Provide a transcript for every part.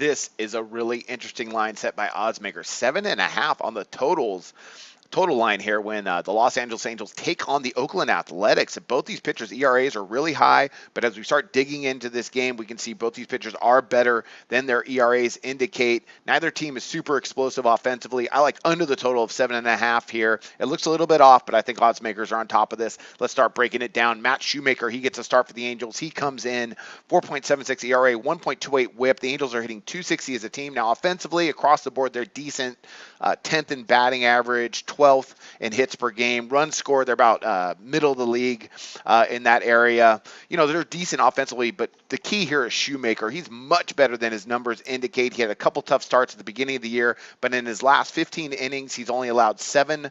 This is a really interesting line set by oddsmakers. 7.5 on the total line here when the Los Angeles Angels take on the Oakland Athletics. And both these pitchers' ERAs are really high, but as we start digging into this game, we can see both these pitchers are better than their ERAs indicate. Neither team is super explosive offensively. I like under the total of 7.5 here. It looks a little bit off, but I think odds makers are on top of this. Let's start breaking it down. Matt Shoemaker, he gets a start for the Angels. He comes in 4.76 ERA, 1.28 WHIP. The Angels are hitting 260 as a team. Now, offensively, across the board, they're decent. 10th in batting average, 12th in hits per game. Runs scored, they're about middle of the league in that area. You know, they're decent offensively, but the key here is Shoemaker. He's much better than his numbers indicate. He had a couple tough starts at the beginning of the year, but in his last 15 innings, he's only allowed in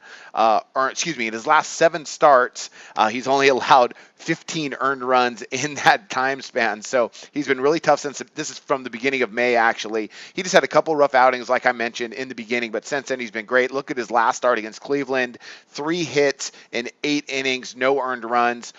his last 7 starts, he's only allowed 15 earned runs in that time span. So he's been really tough since this is from the beginning of May, actually. He just had a couple rough outings, like I mentioned in the beginning, but since then he's been great. Look at his last start against Cleveland, 3 hits in 8 innings, no earned runs.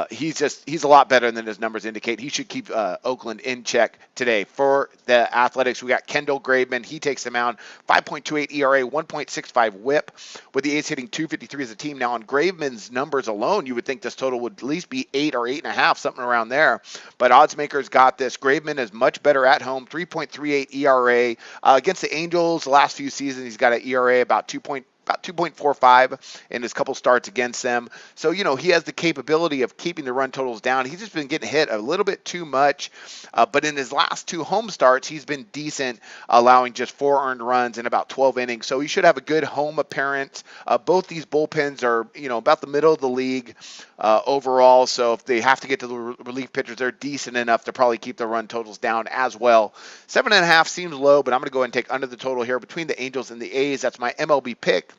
He's a lot better than his numbers indicate. He should keep Oakland in check today. For the Athletics, we got Kendall Graveman. He takes them out, 5.28 ERA, 1.65 WHIP, with the A's hitting 253 as a team. Now, on Graveman's numbers alone, you would think this total would at least be 8 or 8.5, something around there. But oddsmakers got this. Graveman is much better at home, 3.38 ERA. Against the Angels, the last few seasons, he's got an ERA about 2.45 in his couple starts against them. So, you know, he has the capability of keeping the run totals down. He's just been getting hit a little bit too much. But in his last 2 home starts, he's been decent, allowing just 4 earned runs in about 12 innings. So he should have a good home appearance. Both these bullpens are, you know, about the middle of the league overall. So if they have to get to the relief pitchers, they're decent enough to probably keep the run totals down as well. 7.5 seems low, but I'm going to go ahead and take under the total here between the Angels and the A's. That's my MLB pick.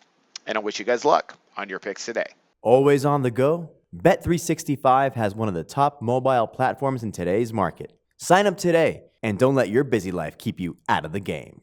And I wish you guys luck on your picks today. Always on the go? Bet365 has one of the top mobile platforms in today's market. Sign up today and don't let your busy life keep you out of the game.